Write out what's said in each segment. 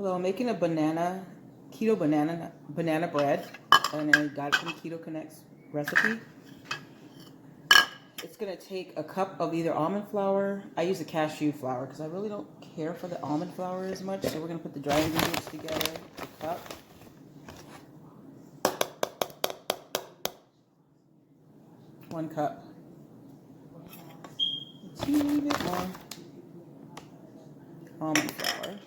Hello, I'm making a keto banana bread, and I got it from Keto Connect's recipe. It's gonna take a cup of either almond flour. I use a cashew flour because I really don't care for the almond flour as much. So we're gonna put the dry ingredients together. A cup. One cup. A teeny bit more almond flour.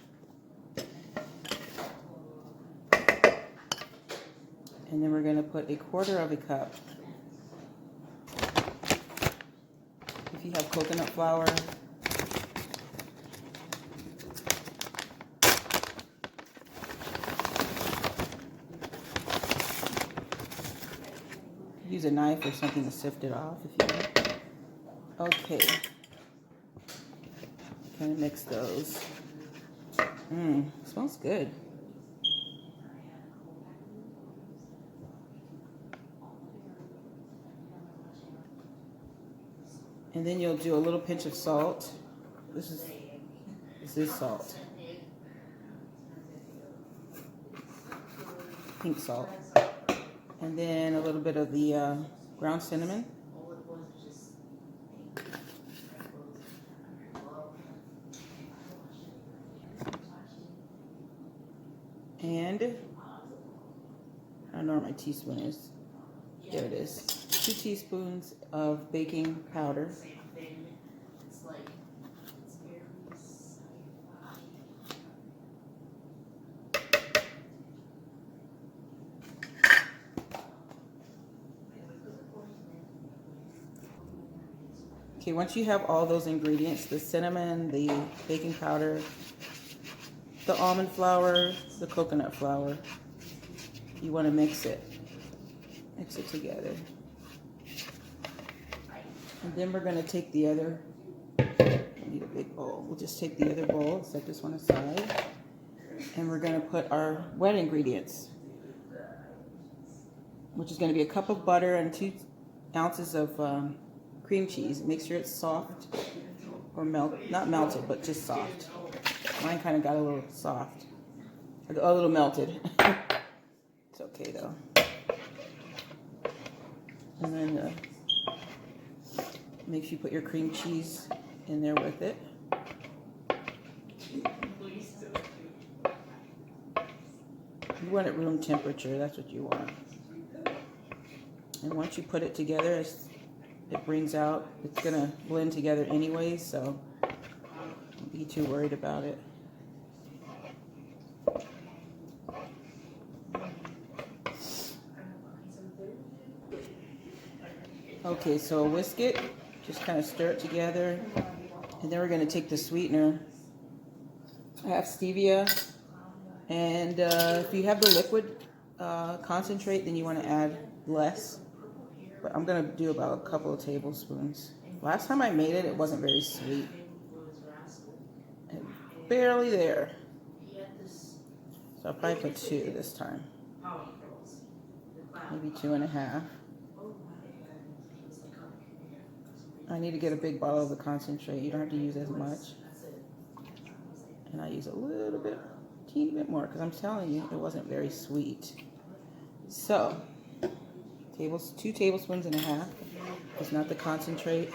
And then we're going to put a quarter of a cup. If you have coconut flour, use a knife or something to sift it off if you want. Okay. Kind of mix those. Smells good. And then you'll do a little pinch of salt. This is salt. Pink salt. And then a little bit of the ground cinnamon. And I don't know where my teaspoon is. There it is. 2 teaspoons of baking powder. Okay, once you have all those ingredients, the cinnamon, the baking powder, the almond flour, the coconut flour, you want to mix it together. And then we're going to take the other, I need a big bowl. We'll just take the other bowl, set this one aside, and we're going to put our wet ingredients, which is going to be a cup of butter and 2 ounces of cream cheese. Make sure it's soft or not melted, but just soft. Mine kind of got a little soft, a little melted. It's okay though. And then make sure you put your cream cheese in there with it. You want it room temperature, that's what you want. And once you put it together, it brings out, it's gonna blend together anyways, so don't be too worried about it. Okay, so whisk it, just kind of stir it together, and then we're going to take the sweetener. I have stevia, and if you have the liquid concentrate, then you want to add less, but I'm going to do about a couple of tablespoons. Last time I made it, it wasn't very sweet. And barely there. So I'll probably put 2 this time. Maybe 2.5. I need to get a big bottle of the concentrate. You don't have to use as much. And I use a little bit, teeny bit more, because I'm telling you, it wasn't very sweet. So, 2 tablespoons and a half. It's not the concentrate.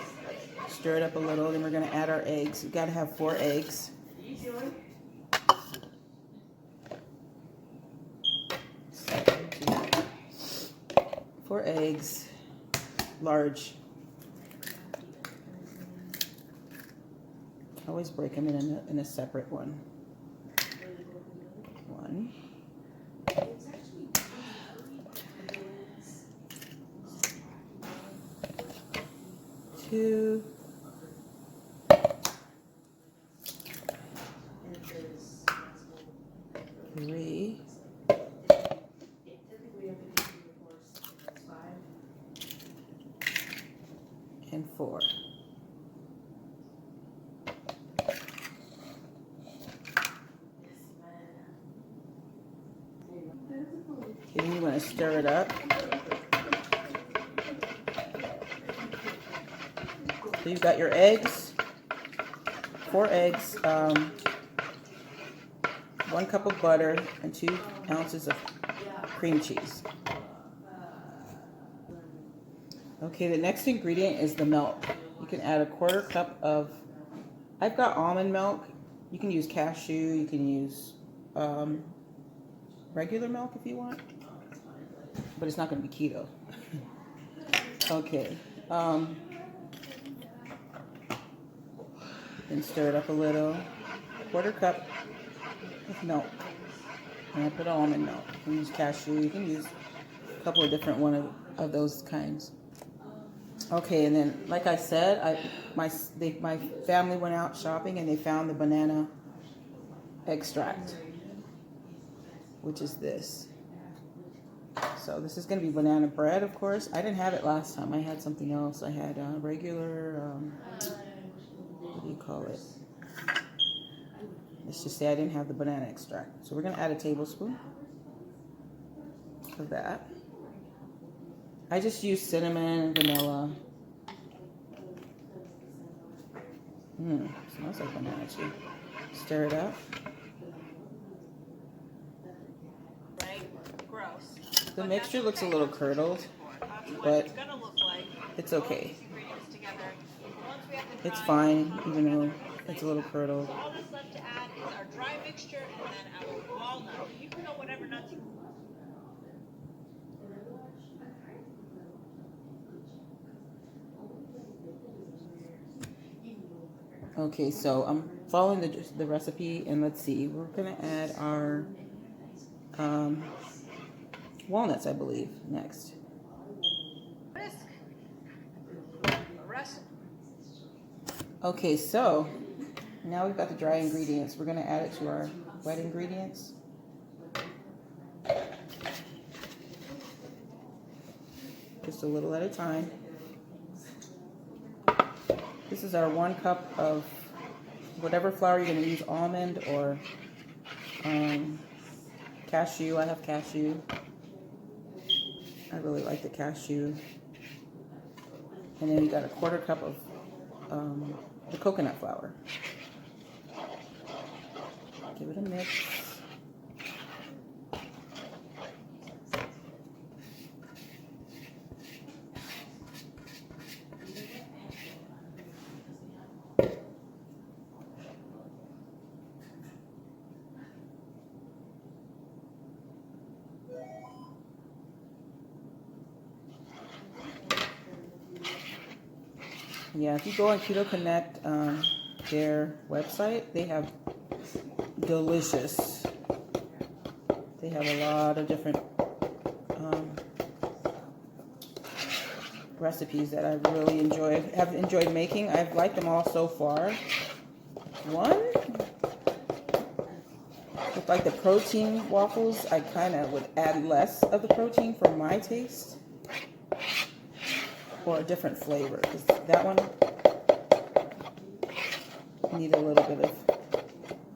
Stir it up a little, then we're going to add our eggs. You've got to have 4 eggs. Four eggs, large. Always break them in a separate one. 1. 2. 3. And 4. Okay, you want to stir it up. So you've got your eggs, 4 eggs, 1 cup of butter, and 2 ounces of cream cheese. Okay, the next ingredient is the milk. You can add a 1/4 cup of, I've got almond milk. You can use cashew, you can use regular milk if you want, but it's not going to be keto. Okay, then stir it up a little. 1/4 cup of milk, and I put almond milk. You can use cashew, you can use a couple of different of those kinds. Okay, and then like I said, my family went out shopping and they found the banana extract, which is this. So this is going to be banana bread, of course. I didn't have it last time. I had something else. I had regular, what do you call it? Let's just say I didn't have the banana extract. So we're going to add a tablespoon of that. I just use cinnamon and vanilla. Smells like banana too. Stir it up. The mixture looks a little curdled, but it's okay. It's fine, even though it's a little curdled. All that's left to add is our dry mixture and then our walnut. You can put whatever nuts you want. Okay, so I'm following the recipe, and let's see. We're going to add our walnuts, I believe, next. Okay, so now we've got the dry ingredients. We're going to add it to our wet ingredients. Just a little at a time. This is our 1 cup of whatever flour you're going to use, almond or cashew. I have cashew. I really like the cashew. And then we got a 1/4 cup of the coconut flour. Give it a mix. Yeah, if you go on Keto Connect, their website, they have delicious. They have a lot of different recipes that I really have enjoyed making. I've liked them all so far. One, with like the protein waffles, I kind of would add less of the protein for my taste, or a different flavor, because that one needed a little bit of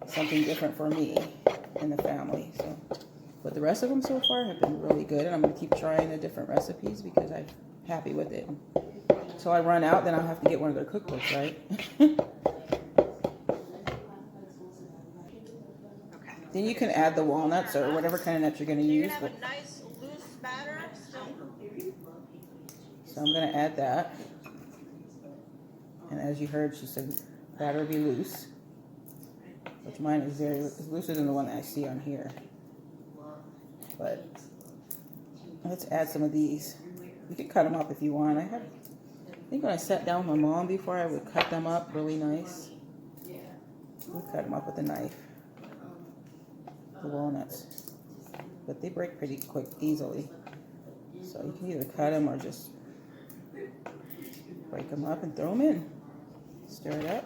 something different for me and the family. So, but the rest of them so far have been really good, and I'm going to keep trying the different recipes because I'm happy with it. So I run out, then I'll have to get one of their cookbooks, right? Okay. Then you can add the walnuts or whatever kind of nuts you're going to So you're use. going to have a nice loose batter still. So I'm going to add that. And as you heard, she said batter be loose, which mine is looser than the one that I see on here. But let's add some of these. You can cut them up if you want. I think when I sat down with my mom before, I would cut them up really nice. We cut them up with a knife, the walnuts. But they break pretty quick, easily. So you can either cut them or just break them up and throw them in. Stir it up.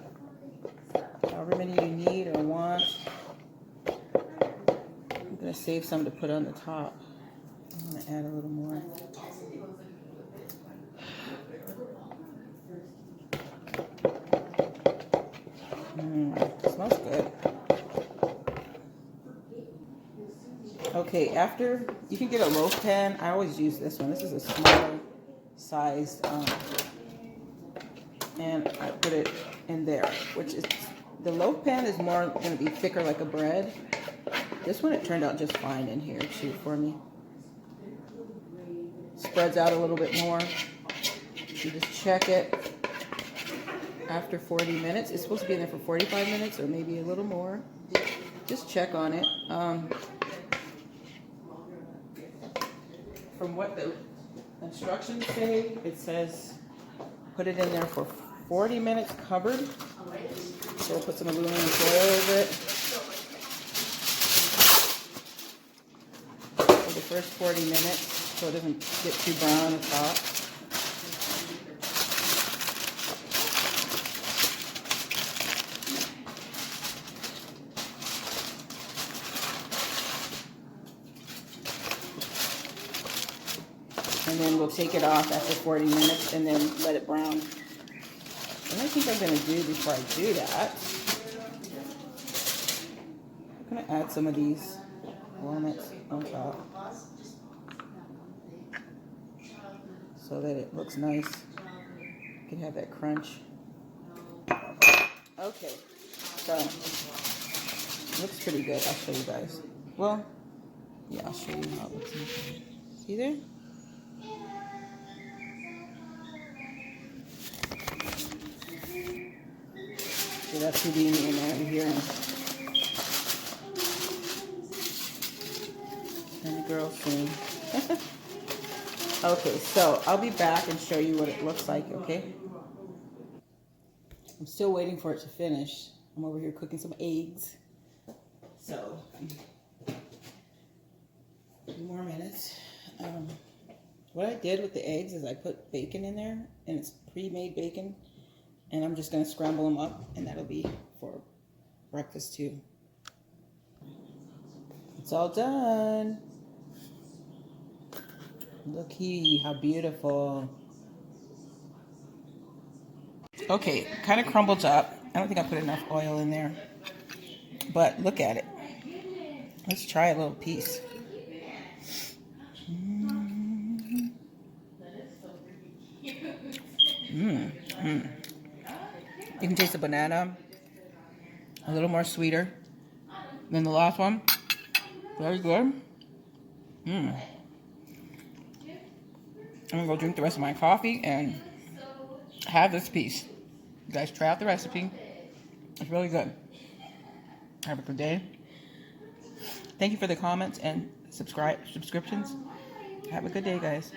However many you need or want. I'm going to save some to put on the top. I'm going to add a little more. Smells good. Okay, after, you can get a loaf pan. I always use this one. This is a smaller sized, and I put it in there, which is, the loaf pan is more going to be thicker like a bread. This one, it turned out just fine in here too for me. Spreads out a little bit more. You just check it after 40 minutes. It's supposed to be in there for 45 minutes or maybe a little more. Just check on it. From what the instructions say, it says put it in there for 40 minutes covered. So we'll put some aluminum foil over it for the first 40 minutes so it doesn't get too brown at the top. And then we'll take it off after 40 minutes and then let it brown. What I think I'm going to do before I do that, I'm going to add some of these walnuts on top so that it looks nice. You can have that crunch. Okay, so it looks pretty good. I'll show you guys. Well, yeah, I'll show you how it looks. See there? So that's Houdini in there here. And the girl soon. Okay, so I'll be back and show you what it looks like, okay? I'm still waiting for it to finish. I'm over here cooking some eggs. So, a few more minutes. What I did with the eggs is I put bacon in there, and it's pre-made bacon. And I'm just going to scramble them up, and that'll be for breakfast too. It's all done. Looky, how beautiful. Okay, kind of crumbled up. I don't think I put enough oil in there. But look at it. Let's try a little piece. You can taste the banana, a little more sweeter than the last one. Very good. I'm gonna go drink the rest of my coffee and have this piece. You guys try out the recipe. It's really good. Have a good day. Thank you for the comments and subscriptions. Have a good day, guys.